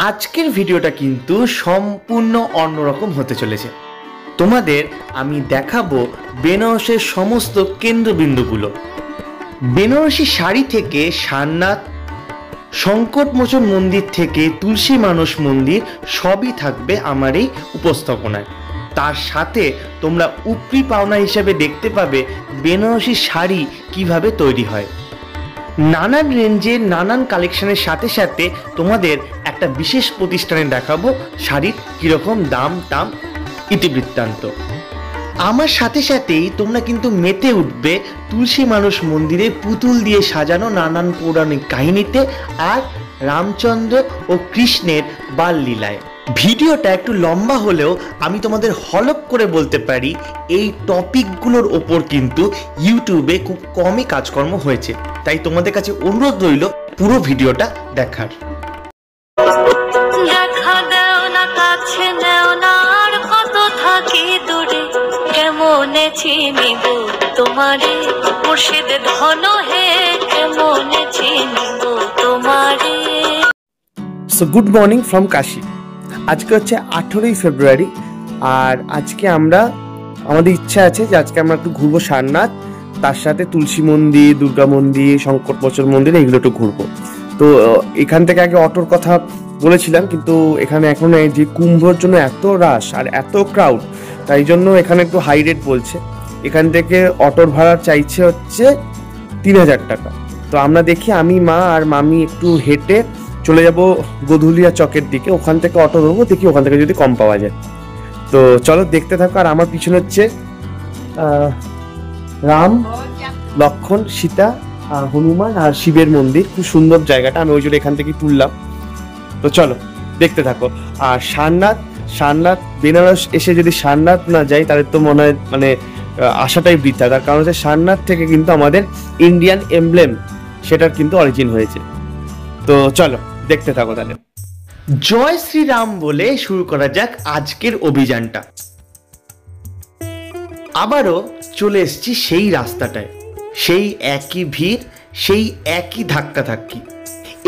আজকের ভিডিওটা কিন্তু সম্পূর্ণ অন্যরকম হতে চলেছে। তোমাদের আমি দেখাবো বেনারসের সমস্ত কেন্দ্রবিন্দুগুলো। বেনারসি শাড়ি থেকে সারনাথ, সংকটমোচন মন্দির থেকে তুলসী মানস মন্দির সবই থাকবে আমার এই উপস্থাপনায়। তার সাথে তোমরা উপরি পাওনা হিসেবে দেখতে পাবে বেনারসি শাড়ি কিভাবে তৈরি হয়। নানান রেঞ্জের নানান কালেকশনের সাথে সাথে তোমাদের একটা বিশেষ প্রতিষ্ঠানে দেখাবো শাড়ির কীরকম দাম টাম ইতিবৃত্তান্ত। আমার সাথে সাথেই তোমরা কিন্তু মেতে উঠবে তুলসী মানস মন্দিরে পুতুল দিয়ে সাজানো নানান পৌরাণিক কাহিনীতে আর রামচন্দ্র ও কৃষ্ণের বাললীলায়। ভিডিওটা একটু লম্বা হলেও আমি তোমাদের হলপ করে বলতে পারি এই টপিকগুলোর ওপর কিন্তু ইউটিউবে খুব কমই কাজকর্ম হয়েছে, তাই তোমাদের কাছে অনুরোধ রইল পুরো ভিডিওটা দেখার। So good morning from Kashi. আজকে হচ্ছে 18ই ফেব্রুয়ারি, আর আজকে আমাদের ইচ্ছা আছে যে আজকে আমরা একটু ঘুরবো সারনাথ, তার সাথে তুলসী মন্দির, দুর্গা মন্দির, সংকটমোচন মন্দির, এইগুলো একটু ঘুরবো। তো এখান থেকে আগে অটোর কথা বলেছিলাম, কিন্তু এখানে এখন যে কুম্ভর জন্য এত রাশ আর এত ক্রাউড, তাই জন্য এখানে একটু হাই রেট বলছে। এখান থেকে অটোর ভাড়া চাইছে হচ্ছে 3000 টাকা। তো আমরা দেখি আমি, মা আর মামি একটু হেঁটে চলে যাব গোধুলিয়া চকের দিকে, ওখান থেকে অটো ধরবো, দেখি ওখান থেকে যদি কম পাওয়া যায়। তো চলো দেখতে থাকো। আর আমার পিছনে হচ্ছে রাম, লক্ষ্মণ, সীতা, হনুমান আর শিবের মন্দির। খুব সুন্দর জায়গাটা, আমি ওই জন্য এখান থেকে তুললাম। তো চলো দেখতে থাকো। আর সারনাথ বেনারস এসে যদি সারনাথ না যাই তাহলে তো মনে হয় আশাটাই বৃথা। তার কারণ হচ্ছে সারনাথ থেকে কিন্তু আমাদের ইন্ডিয়ান এমব্লেম সেটার কিন্তু অরিজিন হয়েছে। তো চলো দেখতে থাকো তাহলে। জয় শ্রীরাম বলে শুরু করা যাক আজকের অভিযানটা। আবারও চলে এসেছি সেই রাস্তাটায়, সেই একই ভিড়, সেই একই ধাক্কাধাক্কি।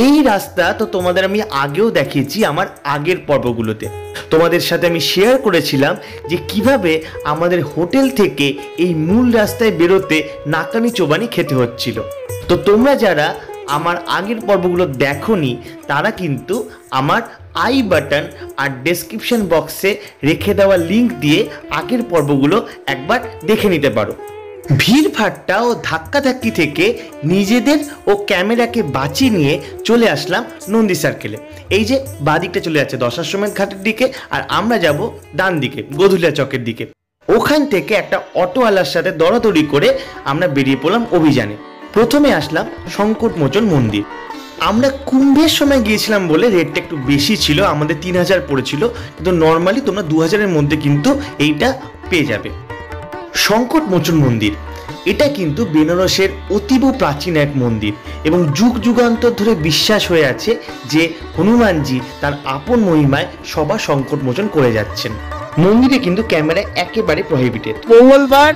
এই রাস্তা তো তোমাদের আমি আগেও দেখিয়েছি আমার আগের পর্বগুলোতে। তোমাদের সাথে আমি শেয়ার করেছিলাম যে কিভাবে আমাদের হোটেল থেকে এই মূল রাস্তায় বেরোতে নাকানি চোবানি খেতে হচ্ছিল। তো তোমরা যারা আমার আগের পর্বগুলো দেখোনি তারা কিন্তু আমার আই বাটন আর ডেসক্রিপশন বক্সে রেখে দেওয়া লিঙ্ক দিয়ে আগের পর্বগুলো একবার দেখে নিতে পারো। ভিড়ভাট্টা ও ধাক্কাধাক্কি থেকে নিজেদের ও ক্যামেরাকে বাঁচিয়ে নিয়ে চলে আসলাম নন্দী সার্কেলে। এই যে বাদিকটা চলে যাচ্ছে দশাশ্বমেধ ঘাটের দিকে, আর আমরা যাব ডান দিকে গোধুলিয়া চকের দিকে। ওখান থেকে একটা অটোওয়ালার সাথে দরাদরি করে আমরা বেরিয়ে পড়লাম অভিযানে। প্রথমে আসলাম সংকটমোচন মন্দির। আমরা কুম্ভের সময় গিয়েছিলাম বলে রেটটা একটু বেশি ছিল, আমাদের 3000 পড়েছিল, কিন্তু নর্মালি তোমরা 2000-এর মধ্যে কিন্তু এইটা পেয়ে যাবে। সংকটমোচন মন্দির এটা কিন্তু বেনারসের অতীব প্রাচীন এক মন্দির এবং যুগ যুগান্তর ধরে বিশ্বাস হয়ে আছে যে হনুমানজি তার আপন মহিমায় সবার সংকটমোচন করে যাচ্ছেন। মন্দিরে কিন্তু ক্যামেরা একেবারে প্রহিবিটেড। মঙ্গলবার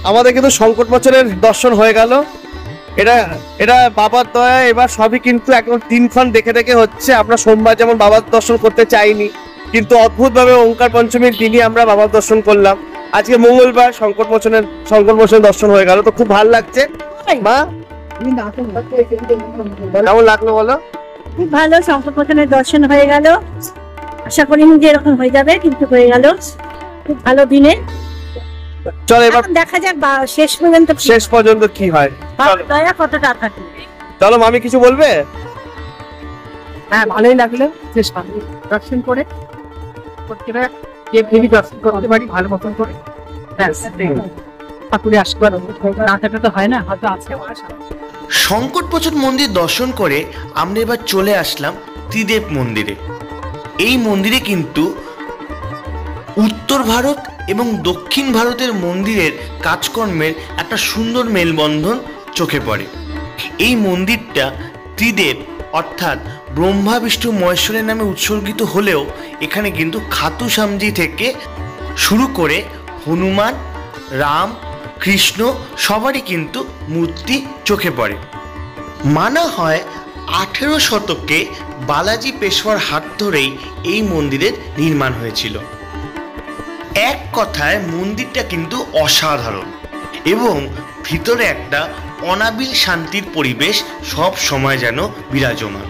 আমাদের কিন্তু সংকটমোচনের দর্শন হয়ে গেল। এটা বাবার দয়া, এবার সবই কিন্তু একদম দিনক্ষণ দেখে দেখে হচ্ছে। আমরা সোমবার যেমন বাবার দর্শন করতে চাইনি, কিন্তু অদ্ভুতভাবে ওঙ্কার পঞ্চমীর দিনই আমরা বাবার দর্শন করলাম। আজকে মঙ্গলবার সংকটমোচনের দর্শন হয়ে গেল, তো খুব ভালো লাগছে। মা কেমন লাগলো বলো? খুব ভালো, সংকটমোচনের দর্শন হয়ে গেল। আশা করিনি যে এরকম হয়ে যাবে, কিন্তু হয়ে গেল। খুব ভালো দিনে। চলো এবার দেখা যাক শেষ পর্যন্ত কি হয়, দয়া কতটা থাকে। চলো মামি কিছু বলবে? হ্যাঁ, ভালোই লাগলো। শেষ দর্শন করে দর্শন করতে পারি ভালো মতন করে। ঠাকুরের আশীর্বাদ না থাকলে তো হয় না, হয়তো আজকে সংকটমোচন মন্দির দর্শন করে আমরা এবার চলে আসলাম ত্রিদেব মন্দিরে। এই মন্দিরে কিন্তু উত্তর ভারত এবং দক্ষিণ ভারতের মন্দিরের কাজকর্মের একটা সুন্দর মেলবন্ধন চোখে পড়ে। এই মন্দিরটা ত্রিদেব অর্থাৎ ব্রহ্মা, বিষ্ণু, মহেশ্বরের নামে উৎসর্গিত হলেও এখানে কিন্তু খাটু শ্যামজি থেকে শুরু করে হনুমান, রাম, কৃষ্ণ সবারই কিন্তু মূর্তি চোখে পড়ে। মানা হয় 18 শতকে বালাজি পেশওয়ার হাত ধরেই এই মন্দিরের নির্মাণ হয়েছিল। এক কথায় মন্দিরটা কিন্তু অসাধারণ এবং ভিতরে একটা অনাবিল শান্তির পরিবেশ সব সময় যেন বিরাজমান।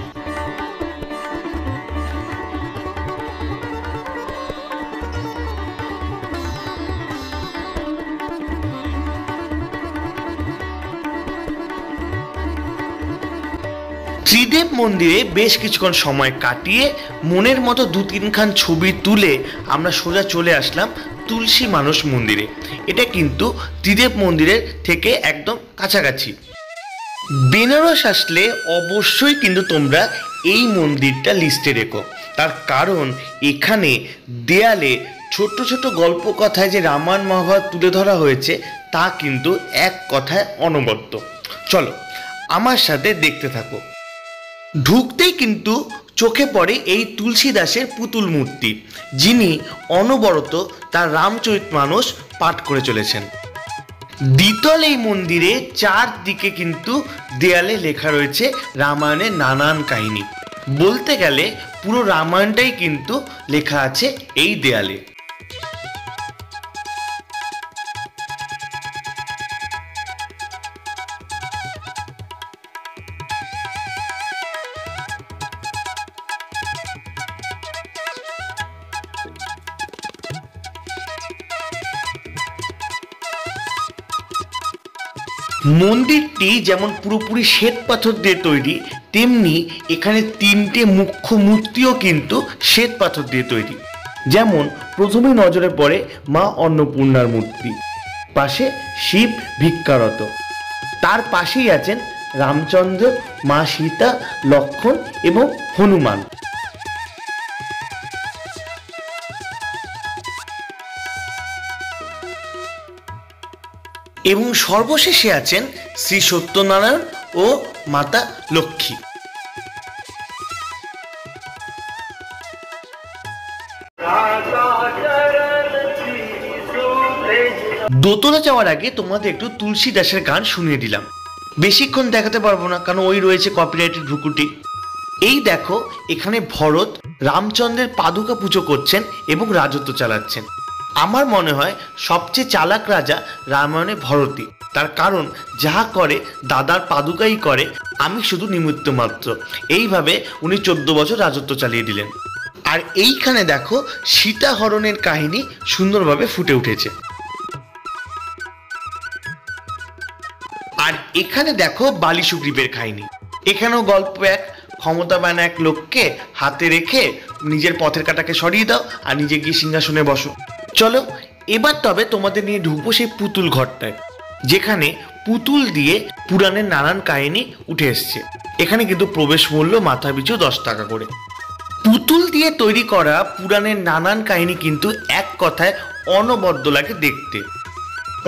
ত্রিদেব মন্দিরে বেশ কিছুক্ষণ সময় কাটিয়ে মনের মতো 2-3খান ছবি তুলে আমরা সোজা চলে আসলাম তুলসী মানস মন্দিরে। এটা কিন্তু ত্রিদেব মন্দিরের থেকে একদম কাছাকাছি। বেনারস আসলে অবশ্যই কিন্তু তোমরা এই মন্দিরটা লিস্টে রেখো, তার কারণ এখানে দেয়ালে ছোট ছোট গল্প কথায় যে রামায়ণ মহাভারত তুলে ধরা হয়েছে তা কিন্তু এক কথায় অনবদ্য। চলো আমার সাথে দেখতে থাকো। ঢুকতেই কিন্তু চোখে পড়ে এই তুলসীদাসের পুতুল মূর্তি, যিনি অনবরত তার রামচরিতমানস পাঠ করে চলেছেন। দ্বিতল এই মন্দিরে চারদিকে কিন্তু দেয়ালে লেখা রয়েছে রামায়ণের নানান কাহিনী। বলতে গেলে পুরো রামায়ণটাই কিন্তু লেখা আছে এই দেয়ালে। মন্দিরটি যেমন পুরোপুরি শ্বেত পাথর দিয়ে তৈরি, তেমনি এখানে 3টে মুখ্য মূর্তিও কিন্তু শ্বেত পাথর দিয়ে তৈরি। যেমন প্রথমে নজরে পড়ে মা অন্নপূর্ণার মূর্তি, পাশে শিব ভিক্ষারত, তার পাশেই আছেন রামচন্দ্র, মা সীতা, লক্ষ্মণ এবং হনুমান। এবং সর্বশেষে আছেন শ্রী সত্যনারায়ণ ও মাতা লক্ষ্মী। দোতলা যাওয়ার আগে তোমাদের একটু তুলসী দাসের গান শুনিয়ে দিলাম। বেশিক্ষণ দেখাতে পারবো না, কারণ ওই রয়েছে কপিরাইটেড ভ্রুকুটি। এই দেখো, এখানে ভরত রামচন্দ্রের পাদুকা পুজো করছেন এবং রাজত্ব চালাচ্ছেন। আমার মনে হয় সবচেয়ে চালাক রাজা রামায়ণে ভরতই, তার কারণ যা করে দাদার পাদুকাই করে, আমি শুধু নিমিত্ত মাত্র। এইভাবে উনি 14 বছর রাজত্ব চালিয়ে দিলেন। আর এইখানে দেখো সীতা হরণের কাহিনী সুন্দরভাবে ফুটে উঠেছে। আর এখানে দেখো বালি সুগ্রীবের কাহিনী। এখানেও গল্প এক, ক্ষমতাবান এক লোককে হাতে রেখে নিজের পথের কাঁটাকে সরিয়ে দাও আর নিজে গিয়ে সিংহাসনে বসো। চলো এবার তবে তোমাদের নিয়ে ঢুকবো সেই পুতুল ঘরটায়, যেখানে পুতুল দিয়ে পুরাণের নানান কাহিনী উঠে এসছে। এখানে কিন্তু প্রবেশ মূল্য মাথা পিছু 10 টাকা করে। পুতুল দিয়ে তৈরি করা পুরাণের নানান কাহিনী কিন্তু এক কথায় অনবদ্য লাগে দেখতে।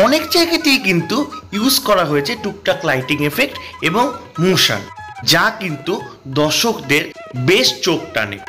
অনেক জায়গাতেই কিন্তু ইউজ করা হয়েছে টুকটাক লাইটিং এফেক্ট এবং মোশন, যা কিন্তু দর্শকদের বেশ চোখ টানে।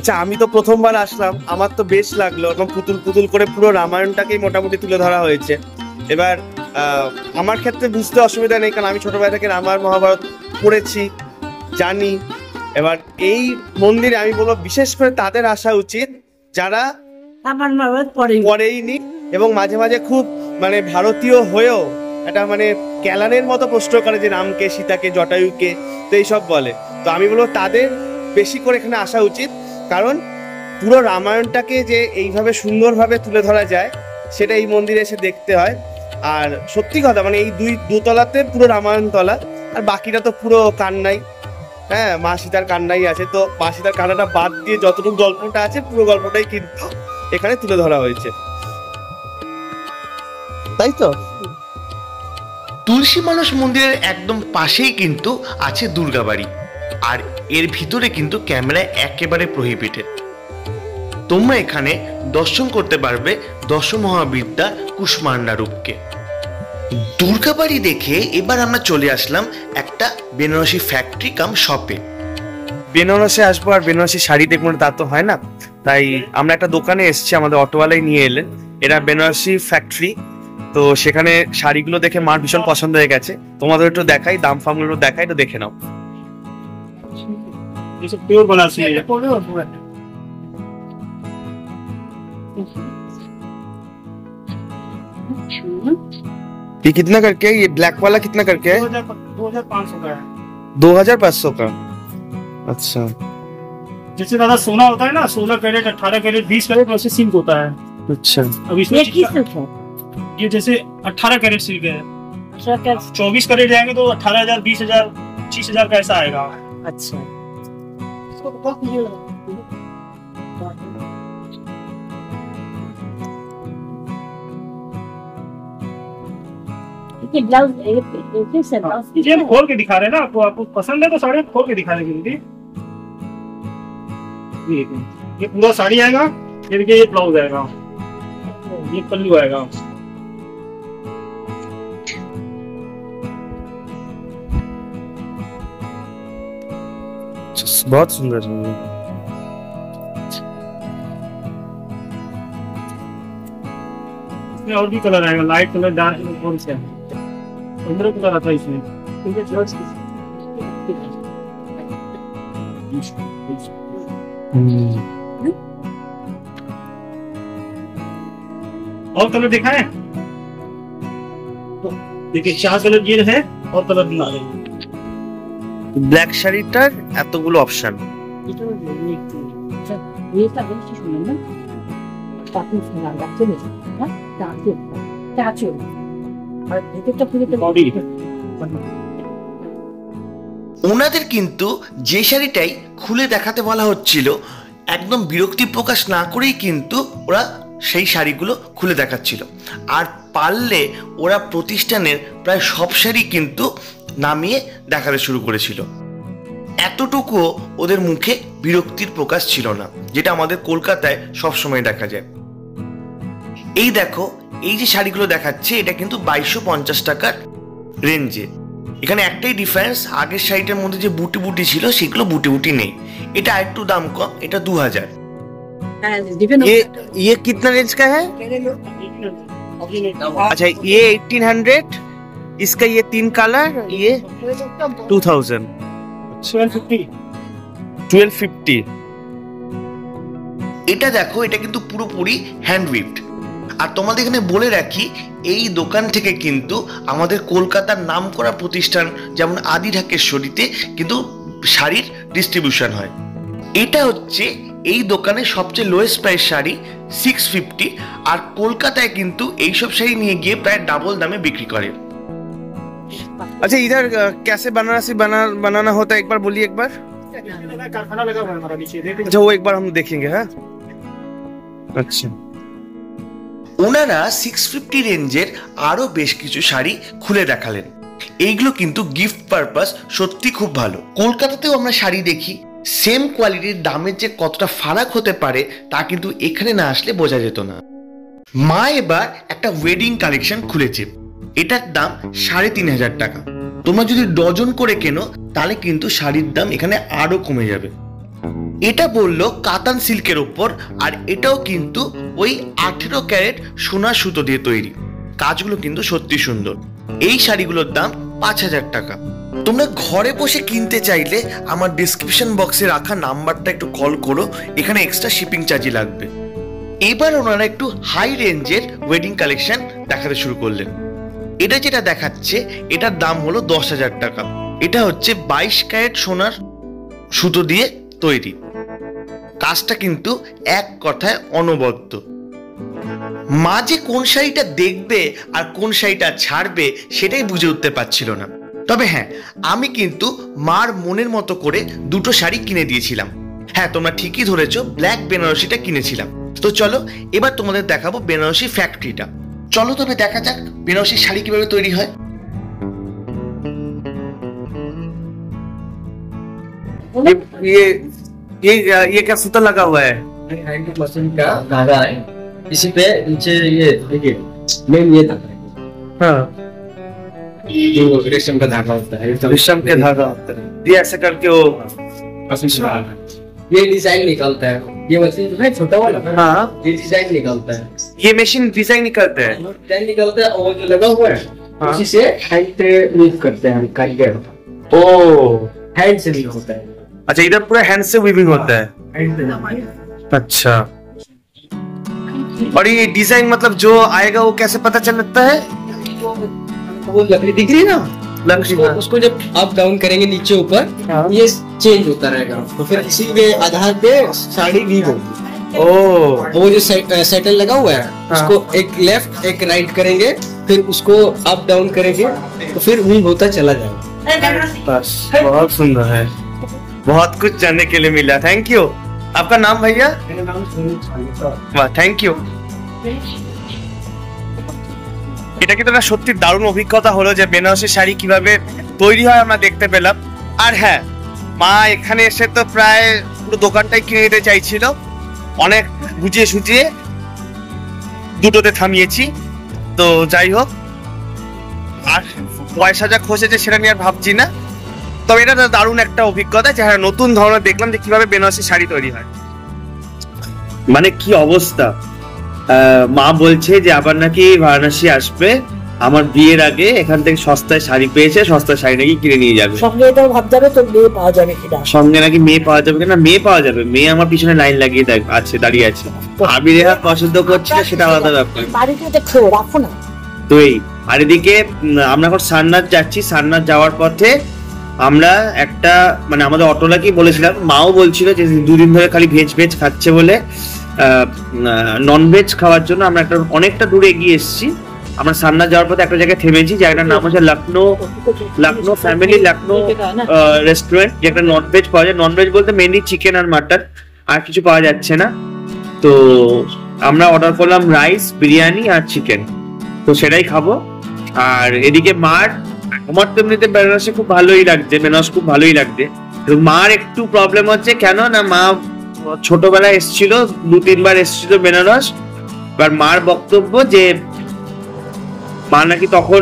আচ্ছা, আমি তো প্রথমবার আসলাম, আমার তো বেশ লাগলো এবং পুতুল পুতুল করে পুরো রামায়ণটাকেই মোটামুটি তুলে ধরা হয়েছে। এবার আমার ক্ষেত্রে বুঝতে অসুবিধা নেই, কারণ আমি ছোটবেলা থেকে রামায়ণ মহাভারত পড়েছি, জানি। এবার এই মন্দিরে আমি বলবো বিশেষ করে তাদের আসা উচিত যারা আমার বাবা পড়েইনি এবং মাঝে মাঝে খুব মানে ভারতীয় হয়েও একটা মানে ক্যালানের মতো প্রশ্ন করে যে রামকে, সীতাকে, জটায়ুকে, তো এইসব বলে। তো আমি বলবো তাদের বেশি করে এখানে আসা উচিত, কারণ পুরো রামায়ণটাকে যে এইভাবে সুন্দরভাবে তুলে ধরা যায় সেটা এই মন্দিরে এসে দেখতে হয়। আর সত্যি কথা মানে এই দুতলাতে পুরো রামায়ণ তলা, আর বাকিটা তো পুরো কান্নাই। হ্যাঁ, মা সীতার কান্নাই আছে, তো মা সীতার কান্নাটা বাদ দিয়ে যতটুকু গল্পটা আছে পুরো গল্পটাই কিন্তু এখানে তুলে ধরা হয়েছে, তাই তো? তুলসী মানস মন্দিরের একদম পাশেই কিন্তু আছে দুর্গাবাড়ি, আর এর ভিতরে কিন্তু ক্যামেরা একেবারে প্রহিবিটেড। তোমরা এখানে দর্শন করতে পারবে দশ মহাবিদ্যার কুষ্মান্ডা রূপকে। দুর্গাবাড়ি দেখে এবার আমরা চলে আসলাম একটা বেনারসি ফ্যাক্টরি কাম শপে। বেনারসে আসবো আর বেনারসি শাড়ি দেখবো তা তো হয় না, তাই আমরা একটা দোকানে এসেছি, আমাদের অটোওয়ালাই নিয়ে এলেন। এটা বেনারসি ফ্যাক্টরি, তো সেখানে শাড়িগুলো দেখে মার ভীষণ পছন্দ হয়ে গেছে। তোমাদের একটু দেখাই, দাম ফামগুলো দেখাই, তো দেখে নাও। प्योर बनारसी है। ये कितना करके है? ये ब्लैक वाला कितना करके है? 2500 का है। 2500 का। अच्छा, जैसे दादा सोना होता है ना, 16 कैरेट, 18 कैरेट, 20 कैरेट, वैसे सिल्क होता है। अच्छा। अब इसमें ये जैसे 18 कैरेट सिल्क है, 24 कैरेट जाएंगे तो 18,000, 20,000, 25,000 का ऐसा आएगा। अच्छा, ब्लाउज ये हम खोल के दिखा रहे हैं ना आपको, आपको पसंद है तो साड़ी खोल के दिखा देंगे दीदी। ये पूरा साड़ी आएगा, ये देखिए ये ब्लाउज आएगा, ये पल्लू आएगा। बहुत सुंदर है। इसमें और भी कलर आएगा, लाइट कलर, डार्क कलर, कौन से 15 कलर आता है इसमें। और कलर देखा है? देखिए 4 कलर ये है और कलर दिखा रहे हैं। ব্ল্যাক শাড়িটার এতগুলো অপশন। ওনাদের কিন্তু যে শাড়িটাই খুলে দেখাতে বলা হচ্ছিল, একদম বিরক্তি প্রকাশ না করেই কিন্তু ওরা সেই শাড়িগুলো খুলে দেখাচ্ছিল। আর পারলে ওরা প্রতিষ্ঠানের প্রায় সব শাড়ি কিন্তু নামিয়ে দেখাতে শুরু করেছিল। এতটুকুও ওদের মুখে বিরক্তির প্রকাশ ছিল না, যেটা আমাদের কলকাতায় সবসময় দেখা যায়। এই দেখো, এই যে শাড়িগুলো দেখাচ্ছে এটা কিন্তু 2250 টাকার রেঞ্জে। এখানে একটাই ডিফারেন্স, আগের শাড়িটার মধ্যে যে বুটি বুটি ছিল সেগুলো বুটি বুটি নেই, এটা একটু দাম কম, এটা 2000। ये कितना रेंज का है? अच्छा, ये 1800, इसका ये 3 कलर, ये 2000, 1250। এটা দেখো, এটা কিন্তু পুরোপুরি হ্যান্ড উইভড। আর তোমাদের এখানে বলে রাখি, এই দোকান থেকে কিন্তু আমাদের কলকাতার নামকরা প্রতিষ্ঠান যেমন আদি ঢাকেশ্বরীতে কিন্তু শাড়ির ডিস্ট্রিবিউশন হয়। এটা হচ্ছে এই দোকানের সবচেয়ে লোয়েস্ট প্রাইস শাড়ি 650, আর কলকাতায় কিন্তু এইসব শাড়ি নিয়ে গিয়ে প্রায় ডাবল দামে বিক্রি করে। अच्छा, इधर कैसे बनारसी बनाना होता है एक बार बोलिए, एक बार। कारखाना लगा हुआ है हमारा नीचे, देखिए। अच्छा, वो एक बार हम देखेंगे। हाँ, अच्छा। ওনারা 650 রেঞ্জের আরো বেশ কিছু শাড়ি খুলে দেখালেন। এইগুলো কিন্তু গিফট পারপাস সত্যি খুব ভালো। কলকাতাতেও আমরা শাড়ি দেখি, সেম কোয়ালিটির দামের যে কতটা ফারাক হতে পারে তা কিন্তু এখানে না আসলে বোঝা যেত না। মা এবার একটা ওয়েডিং কালেকশন খুলেছে, এটার দাম 3500 টাকা। তোমরা যদি ডজন করে কেনো তাহলে কিন্তু শাড়ির দাম এখানে আরো কমে যাবে। এটা বললো কাতান সিল্কের উপর, আর এটাও কিন্তু ওই 18 ক্যারেট সোনার সুতো দিয়ে তৈরি। কাজগুলো কিন্তু সত্যি সুন্দর। এই শাড়িগুলোর দাম 5000 টাকা। তোমরা ঘরে বসে কিনতে চাইলে আমার ডিসক্রিপশন বক্সে রাখা নাম্বারটা একটু কল করো, এখানে এক্সট্রা শিপিং চার্জই লাগবে। এবার ওনারা একটু হাই রেঞ্জের ওয়েডিং কালেকশন দেখাতে শুরু করলেন। এটা যেটা দেখাচ্ছে এটার দাম হলো 10,000 টাকা। এটা হচ্ছে 22 ক্যারেট সোনার সুতো দিয়ে তৈরি। কাজটা কিন্তু এক কথায় অনবদ্য। মা যে কোন শাড়িটা দেখবে আর কোন শাড়িটা ছাড়বে সেটাই বুঝে উঠতে পারছিল না। তবে হ্যাঁ, আমি কিন্তু মার মনের মতো করে দুটো শাড়ি কিনে দিয়েছিলাম। হ্যাঁ, তোমরা ঠিকই ধরেছো, ব্ল্যাক বেনারসিটা কিনেছিলাম। তো চলো এবার তোমাদের দেখাবো বেনারসি ফ্যাক্টরিটা। চলো তবে দেখা যাক বেনারসি শাড়ি কিভাবে তৈরি হয়। ये क्या सूता लगा हुआ है? हैंड मशीन का धागा है, इसी पे नीचे ये देखिए मेन ये धागा है, हाँ, जो रेशम का धागा होता है, रेशम के धागा होता है। ये ऐसे करके वो मशीन से धागा है। ये डिजाइन निकलता है, ये मशीन जो है छोटा वाला, हाँ, ये डिजाइन निकलता है, ये मशीन डिजाइन निकलते हैं। डिजाइन निकलता है और जो लगा हुआ है हाँ। उसी से हैंड से वीव करते हैं हम कारीगर, ओ हैंड से वीव होता है, अच्छा, इधर पूरा हैंड से वीविंग होता है। हैंड से। अच्छा, और ये डिजाइन मतलब जो आएगा वो कैसे पता चलता है? वो लकड़ी दिख रही है ना, लकड़ी, हाँ। उसको जब अप डाउन करेंगे नीचे ऊपर, ये चेंज होता रहेगा, तो फिर इसी के आधार पे साड़ी वीव होगी। ओ वो जो सेटल लगा हुआ है उसको एक लेफ्ट एक राइट करेंगे, फिर उसको अप डाउन करेंगे, तो फिर वीव होता चला जाएगा। बस, बहुत सुंदर है, बहुत कुछ जानने के लिए मिला। Thank you. आपका नाम भैया? मेरा नाम सुनील छालिया। বাহ, থ্যাংক ইউ। এটা কিন্তু একটা সত্যি দারুণ অভিজ্ঞতা হলো যে বেনারসি শাড়ি কিভাবে তৈরি হয় আমরা দেখতে পেলাম। আর হ্যাঁ, মা এখানে এসে তো প্রায় পুরো দোকানটাই কিনে নিতে চাইছিল, অনেক বুঝিয়ে সুঝিয়ে দুটোতে থামিয়েছি। তো যাই হোক, আর পয়সা যা খসেছে সেটা নিয়ে আর ভাবছি না। তবে এটা দারুণ একটা অভিজ্ঞতা যে হ্যাঁ, নতুন ধরনের দেখলাম যে কিভাবে বেনারসি শাড়ি তৈরি হয়। মানে কি অবস্থা, মা বলছে যে আবার নাকি বারাণসী আসবে, আমার বিয়ের আগে এখান থেকে সস্তায় শাড়ি পেয়েছে, সস্তায় শাড়ি নাকি কিনে নিয়ে যাবে। সঙ্গে এটাও ভাবতে হবে তোর মেয়ে পাওয়া যাবে কিনা। সঙ্গে নাকি মেয়ে পাওয়া যাবে কিনা। মেয়ে পাওয়া যাবে, মেয়ে আমার পিছনে লাইন লাগিয়ে আছে, দাঁড়িয়ে আছে। আমি রেহা পছন্দ করছি না সেটা আলাদা ব্যাপার। বাড়িতে দেখো, রাখো না। তো এই আর এদিকে আমরা এখন সারনাথ যাচ্ছি। সারনাথ যাওয়ার পথে আমরা একটা মানে আমাদের অটোলাকেই বলেছিলাম, মাও বলছিল যে দুদিন ধরে খালি ভেজ ভেজ খাচ্ছে বলে নন ভেজ খাওয়ার জন্য আমরা একটা অনেকটা দূরে এগিয়ে এসেছি। আমরা সারনাথ যাওয়ার পথে একটা জায়গায় থেমেছি, জায়গাটার নাম হচ্ছে লখনৌ ফ্যামিলি লখনৌ রেস্টুরেন্ট, যে একটা নন ভেজ পাওয়া যায়। নন ভেজ বলতে মেনলি চিকেন আর মাটন, আর কিছু পাওয়া যাচ্ছে না। তো আমরা অর্ডার করলাম রাইস, বিরিয়ানি আর চিকেন, তো সেটাই খাবো। আর এদিকে মার, আমার তো এমনিতে বেনারসে খুব ভালোই লাগছে, বেনারস খুব ভালোই লাগছে। মার একটু প্রবলেম হচ্ছে, কেন না মা ছোটবেলায় এসেছিল, 2-3 বার এসেছিল বেনারস। এবার মার বক্তব্য যে মা নাকি তখন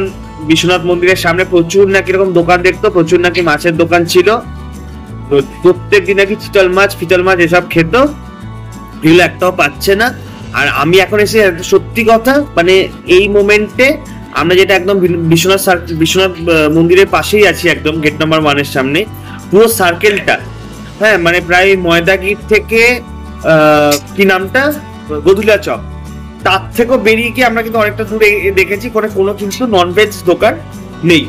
বিশ্বনাথ মন্দিরের সামনে প্রচুর নাকি এরকম দোকান দেখতো, প্রচুর নাকি মাছের দোকান ছিল, তো প্রত্যেক দিন নাকি চিতল মাছ এসব খেত, এগুলো একটাও পাচ্ছে না। আর আমি এখন এসে সত্যি কথা মানে এই মোমেন্টে আমরা যেটা একদম বিশ্বনাথ মন্দিরের পাশেই আছি, একদম গেট নাম্বার 1-এর সামনে, পুরো সার্কেলটা, হ্যাঁ মানে প্রায় ময়দাগির থেকে কি নামটা গদুলিয়া চক, তার থেকেও বেরিয়ে গিয়ে আমরা কিন্তু অনেকটা দূরে দেখেছি কোনো কিন্তু ননভেজ দোকান নেই।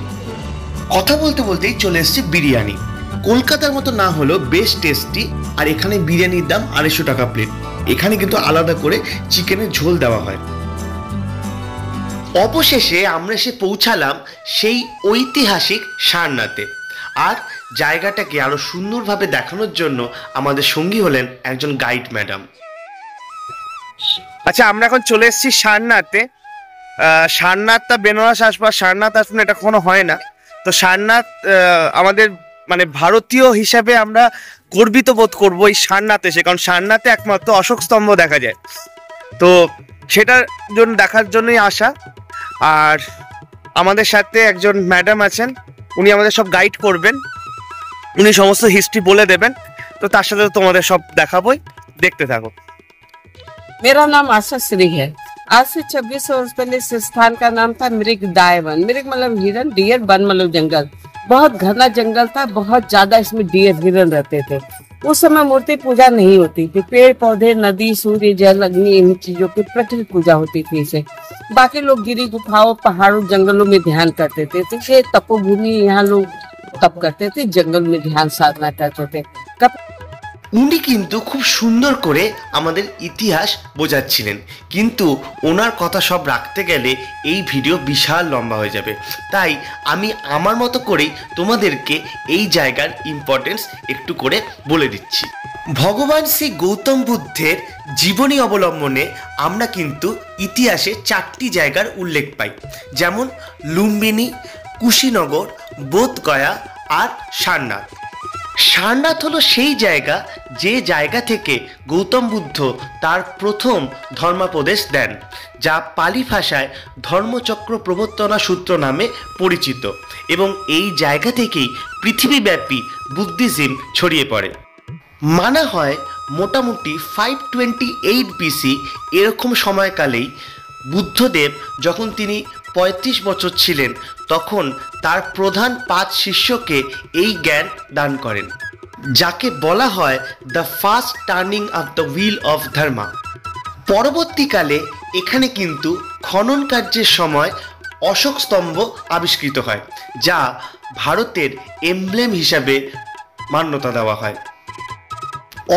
কথা বলতে বলতেই চলে এসেছে বিরিয়ানি। কলকাতার মতো না হলেও বেশ টেস্টি। আর এখানে বিরিয়ানির দাম 250 টাকা প্লেট। এখানে কিন্তু আলাদা করে চিকেনের ঝোল দেওয়া হয়। অবশেষে আমরা এসে পৌঁছালাম সেই ঐতিহাসিক সারনাথে। আর জায়গাটাকে আরো সুন্দরভাবে দেখানোর জন্য আমাদের সঙ্গী হলেন একজন গাইড ম্যাডাম। আচ্ছা, আমরা এখন চলে এসেছি সারনাথে। সারনাথটা বেনারস আসবা, সারনাথ আসবেন এটা কখনো হয় না। তো সারনাথ আমাদের মানে ভারতীয় হিসাবে আমরা গর্বিত বোধ করবো এই সারনাথে এসে, কারণ সারনাথে একমাত্র অশোক স্তম্ভ দেখা যায়। তো সেটার জন্য দেখার জন্যই আসা। আর আমাদের সাথে একজন ম্যাডাম আছেন, উনি আমাদের সব গাইড করবেন, উনি সমস্ত হিস্ট্রি বলে দেবেন। তো তার সাথে তোমাদের সব দেখাবোই, দেখতে থাকো। मेरा नाम आशा श्री है। आज से 26 वर्ष पहले इस स्थान का नाम था मृग दाय वन। मृग मतलब हिरन, डियर, वन मतलब जंगल। बहुत घना जंगल था, बहुत ज्यादा इसमें डियर हिरन रहते थे। उस समय मूर्ति पूजा नहीं होती थी, पेड़ पौधे, नदी, सूर्य, जल, अग्नि, इन चीजों की प्रकृति पूजा होती थी इसे। बाकी लोग गिरी गुफाओं, पहाड़ों, जंगलों में ध्यान करते थे। तो ये तपोभूमि, यहाँ लोग तप करते थे, जंगल में ध्यान साधना करते थे। উনি কিন্তু খুব সুন্দর করে আমাদের ইতিহাস বোঝাচ্ছিলেন, কিন্তু ওনার কথা সব রাখতে গেলে এই ভিডিও বিশাল লম্বা হয়ে যাবে। তাই আমি আমার মতো করেই তোমাদেরকে এই জায়গার ইম্পর্টেন্স একটু করে বলে দিচ্ছি। ভগবান শ্রী গৌতম বুদ্ধের জীবনী অবলম্বনে আমরা কিন্তু ইতিহাসে 4টি জায়গার উল্লেখ পাই, যেমন লুম্বিনী, কুশীনগর, বোধগয়া আর সারনাথ। সারনাথ হলো সেই জায়গা যে জায়গা থেকে গৌতম বুদ্ধ তার প্রথম ধর্মোপদেশ দেন, যা পালি ভাষায় ধর্মচক্র প্রবর্তনা সূত্র নামে পরিচিত, এবং এই জায়গা থেকেই পৃথিবীব্যাপী বুদ্ধিজম ছড়িয়ে পড়ে। মানা হয় মোটামুটি 528 BC এরকম সময়কালেই বুদ্ধদেব যখন তিনি 35 বছর ছিলেন তখন তার প্রধান 5 শিষ্যকে এই জ্ঞান দান করেন, যাকে বলা হয় the first turning of the wheel of dharma. পরবর্তীকালে এখানে কিন্তু খনন কার্যের সময় অশোক স্তম্ভ আবিষ্কৃত হয়, যা ভারতের এমব্লেম হিসাবে মান্যতা দেওয়া হয়।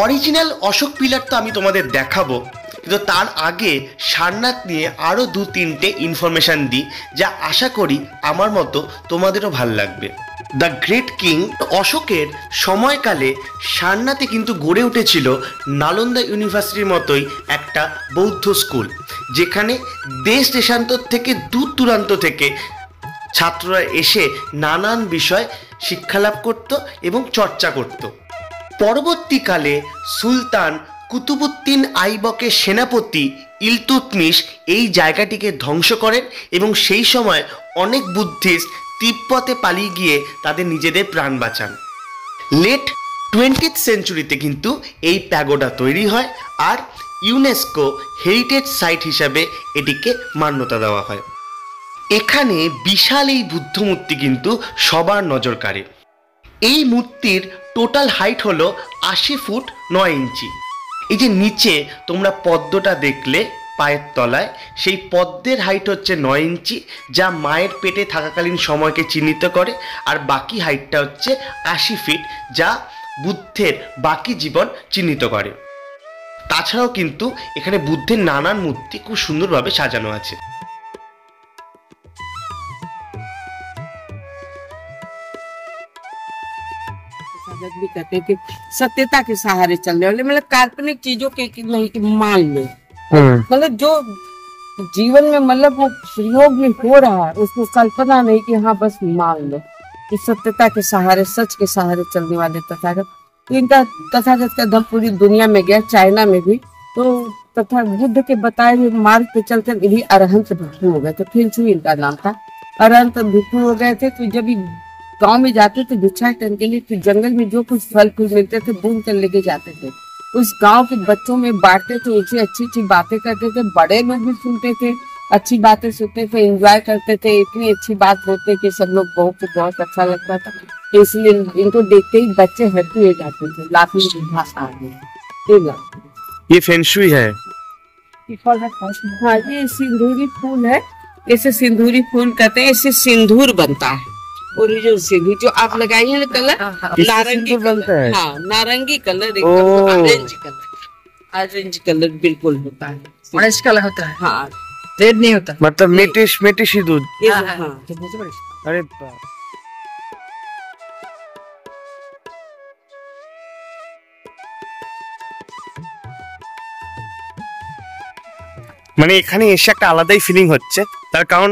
অরিজিনাল অশোক পিলার তো আমি তোমাদের দেখাবো, কিন্তু তার আগে সারনাথ নিয়ে আরও 2-3টে ইনফরমেশান দিই, যা আশা করি আমার মতো তোমাদেরও ভাল লাগবে। দ্য গ্রেট কিং অশোকের সময়কালে সারনাথে কিন্তু গড়ে উঠেছিল নালন্দা ইউনিভার্সিটির মতোই একটা বৌদ্ধ স্কুল, যেখানে দেশ দেশান্তর থেকে দূর দূরান্ত থেকে ছাত্ররা এসে নানান বিষয় শিক্ষালাভ করত এবং চর্চা করত। পরবর্তীকালে সুলতান কুতুবুদ্দিন আইবকের সেনাপতি ইলতুৎমিশ এই জায়গাটিকে ধ্বংস করেন এবং সেই সময় অনেক বুদ্ধিস্ট তিব্বতে পালিয়ে গিয়ে তাদের নিজেদের প্রাণ বাঁচান। লেট 20th সেঞ্চুরিতে কিন্তু এই প্যাগোডা তৈরি হয় আর ইউনেস্কো হেরিটেজ সাইট হিসাবে এটিকে মান্যতা দেওয়া হয়। এখানে বিশাল এই বুদ্ধ মূর্তি কিন্তু সবার নজর কাড়ে। এই মূর্তির টোটাল হাইট হলো 80 ফুট 9 ইঞ্চি। এই যে নিচে তোমরা পদ্মটা দেখলে পায়ের তলায়, সেই পদ্মের হাইট হচ্ছে 9 ইঞ্চি, যা মায়ের পেটে থাকাকালীন সময়কে চিহ্নিত করে, আর বাকি হাইটটা হচ্ছে 80 ফিট, যা বুদ্ধের বাকি জীবন চিহ্নিত করে। তাছাড়াও কিন্তু এখানে বুদ্ধের নানান মূর্তি খুব সুন্দরভাবে সাজানো আছে। भी कहते थे सत्यता के सहारे चलने वाले, मतलब काल्पनिक चीजों के नहीं कि मान लो, मतलब जो जीवन में मतलब वो प्रयोग में हो रहा है उसको कल्पना नहीं कि हाँ बस मान लो। कि सत्यता के सहारे, सच के सहारे चलने वाले तथागत, तो इनका तथागत का दम पूरी दुनिया में गया, चाइना में भी। तो तथा बुद्ध के बताए हुए मार्ग पे चलकर इन्हीं अरहंत भिक्षु हो गए थे, फिर इनका नाम था। अरहंत भिक्षु हो गए थे, तो जब गांव में जाते थे भिक्षाटन के लिए, फिर जंगल में जो कुछ फल फूल मिलते थे बूंद कर लेके जाते थे, उस गांव के बच्चों में बांटते थे, उनसे अच्छी अच्छी बातें करते थे, बड़े लोग भी सुनते थे, अच्छी बातें सुनते थे, एंजॉय करते थे। इतनी अच्छी बात होते कि सब लोग बहुत अच्छा लगता था, इसलिए इनको देखते ही बच्चे हैप्पी हो जाते थे, लाफिंग भाषा। ये फेंगशुई है। हाँ, ये सिंदूरी फूल है, इसे सिंदूरी फूल कहते हैं। इससे सिंदूर बनता है, ओरिजिनल सिंदूर जो आप लगाई है ना कलर, नारंगी बनता है। हाँ, नारंगी कलर, ऑरेंज कलर बिल्कुल होता है, ऑरेंज कलर होता है। हाँ, रेड नहीं होता। मतलब मेटिश ही दूध। हाँ। अरे মানে এখানে এসে একটা আলাদাই ফিলিং হচ্ছে, তার কারণ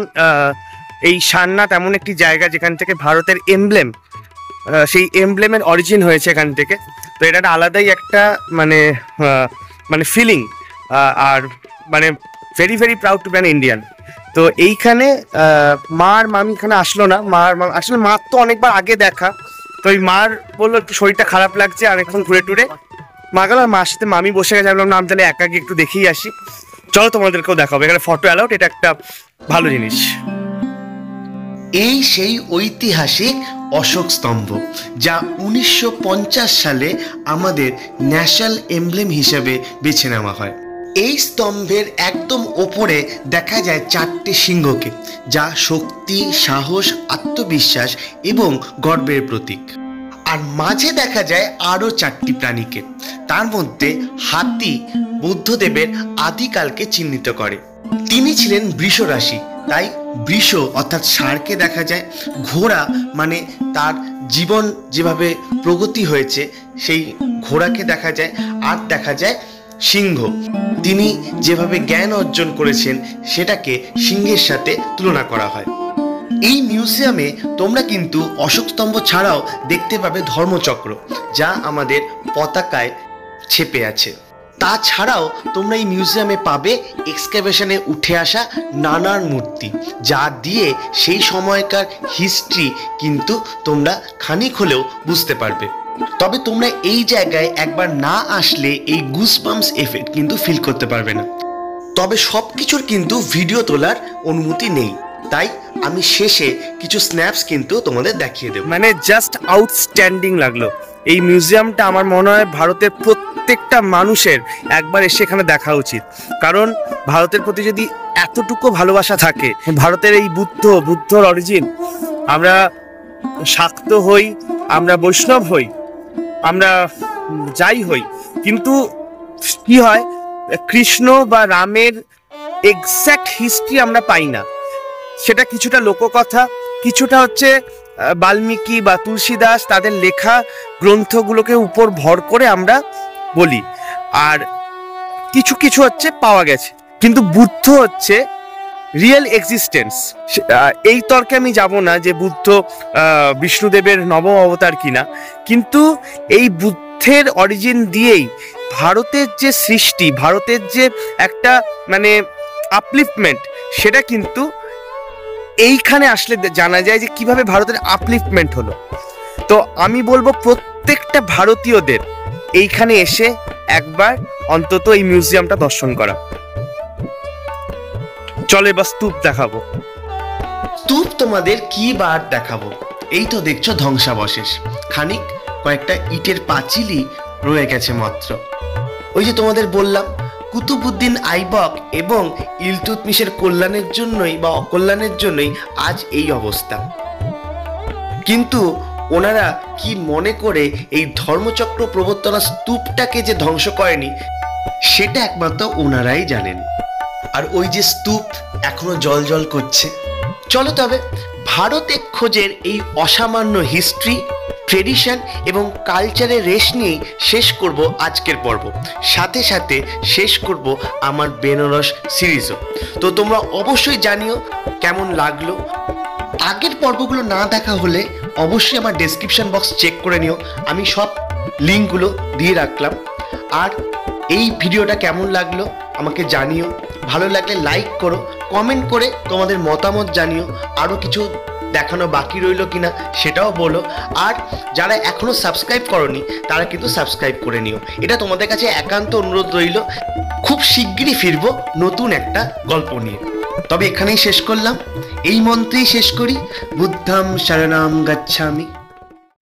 এই সারনাথ এমন একটি জায়গা যেখান থেকে ভারতের এমব্লেম, সেই এমব্লেমের অরিজিন হয়েছে এখান থেকে। তো এটা একটা আলাদাই একটা মানে ফিলিং, আর মানে very very proud to be an Indian. তো এইখানে মা আর মামি এখানে আসলো না, আসলে মার তো অনেকবার আগে দেখা, তো ওই মার বললো একটু শরীরটা খারাপ লাগছে, আর এখন ঘুরে টুরে মা গেল, মার সাথে মামি বসে গেছে। আমি বললাম না, আমি তাহলে একা গিয়ে একটু দেখেই আসি। চলো তোমাদেরকেও দেখাবো, এখানে ফটো অ্যালাউড, এটা একটা ভালো জিনিস। এই সেই ঐতিহাসিক অশোক স্তম্ভ, যা 1950 সালে আমাদের ন্যাশনাল এমব্লেম হিসেবে বেছে নেওয়া হয়। এই স্তম্ভের একদম ওপরে দেখা যায় 4টে সিংহকে, যা শক্তি, সাহস, আত্মবিশ্বাস এবং গর্বের প্রতীক। আর মাঝে দেখা যায় আরও 4টি প্রাণীকে, তার মধ্যে হাতি বুদ্ধদেবের আদিকালকে চিহ্নিত করে। তিনি ছিলেন বৃষ রাশি, তাই বৃষ অর্থাৎ ষাঁড়কে দেখা যায়। ঘোড়া মানে তার জীবন যেভাবে প্রগতি হয়েছে সেই ঘোড়াকে দেখা যায়। আর দেখা যায় সিংহ, তিনি যেভাবে জ্ঞান অর্জন করেছেন সেটাকে সিংহের সাথে তুলনা করা হয়। এই মিউজিয়ামে তোমরা কিন্তু অশোক স্তম্ভ ছাড়াও দেখতে পাবে ধর্মচক্র, যা আমাদের পতাকায় ছেপে আছে। তাছাড়াও তোমরা এই মিউজিয়ামে পাবে এক্সকাভেশনে উঠে আসা নানান মূর্তি, যা দিয়ে সেই সময়কার হিস্ট্রি কিন্তু তোমরা খানিক হলেও বুঝতে পারবে। তবে তোমরা এই জায়গায় একবার না আসলে এই গুসবাম্পস এফেক্ট কিন্তু ফিল করতে পারবে না। তবে সব কিছুর কিন্তু ভিডিও তোলার অনুমতি নেই, তাই আমি শেষে কিছু স্ন্যাপস কিন্তু তোমাদের দেখিয়ে দেব। মানে জাস্ট আউটস্ট্যান্ডিং লাগলো এই মিউজিয়ামটা। আমার মনে হয় ভারতের প্রত্যেকটা মানুষের একবার এসে এখানে দেখা উচিত, কারণ ভারতের প্রতি যদি এতটুকু ভালোবাসা থাকে, ভারতের এই বুদ্ধর অরিজিন, আমরা শাক্ত হই, আমরা বৈষ্ণব হই, আমরা যাই হই, কিন্তু কি হয় কৃষ্ণ বা রামের এক্স্যাক্ট হিস্ট্রি আমরা পাই না। সেটা কিছুটা লোককথা, কিছুটা হচ্ছে বাল্মীকি বা তুলসীদাস তাদের লেখা গ্রন্থগুলোকে উপর ভর করে আমরা বলি, আর কিছু কিছু হচ্ছে পাওয়া গেছে। কিন্তু বুদ্ধ হচ্ছে রিয়েল এক্সিস্টেন্স। এই তর্কে আমি যাব না যে বুদ্ধ বিষ্ণুদেবের নবম অবতার কিনা, কিন্তু এই বুদ্ধের অরিজিন দিয়েই ভারতের যে সৃষ্টি, ভারতের যে একটা মানে আপলিফমেন্ট, সেটা কিন্তু এইখানে আসলে জানা যায় যে কিভাবে ভারতের আপলিফমেন্ট হলো। তো আমি বলবো প্রত্যেকটা ভারতীয়দের এইখানে এসে একবার অন্তত এই মিউজিয়ামটা দর্শন করা। চলে বা স্তূপ দেখাবো। স্তূপ তোমাদের কি বার দেখাবো, এই তো দেখছো ধ্বংসাবশেষ, খানিক কয়েকটা ইটের পাঁচিলই রয়ে গেছে মাত্র। ওই যে তোমাদের বললাম কুতুবউদ্দিন আইবক এবং ইলতুৎমিশের কল্যাণের জন্যই বা অকল্যাণের জন্যই আজ এই অবস্থা। কিন্তু ওনারা কি মনে করে এই ধর্মচক্র প্রবর্তনা স্তূপটাকে যে ধ্বংস করেনি, সেটা একমাত্র ওনারাই জানেন। আর ওই যে স্তূপ এখনো জল করছে। চলো তবে ভারতে খোঁজের এই অসামান্য হিস্ট্রি, ট্রেডিশন এবং কালচারের রেশ নিয়েই শেষ করব আজকের পর্ব। সাথে সাথে শেষ করব আমার বেনারস সিরিজও। তো তোমরা অবশ্যই জানিও কেমন লাগলো। আগের পর্বগুলো না দেখা হলে অবশ্যই আমার ডেসক্রিপশন বক্স চেক করে নিও, আমি সব লিঙ্কগুলো দিয়ে রাখলাম। আর এই ভিডিওটা কেমন লাগলো আমাকে জানিও, ভালো লাগলে লাইক করো, কমেন্ট করে তোমাদের মতামত জানিও, আরও কিছু দেখানো বাকি রইল কিনা সেটাও বলো। আর যারা এখনো সাবস্ক্রাইব করনি তারা কিন্তু সাবস্ক্রাইব করে নিও, এটা তোমাদের কাছে একান্ত অনুরোধ রইল। খুব শিগগিরই ফিরবো নতুন একটা গল্প নিয়ে। তবে এখানেই শেষ করলাম, এই মন্ত্রেই শেষ করি, বুদ্ধং শরণং গচ্ছামি।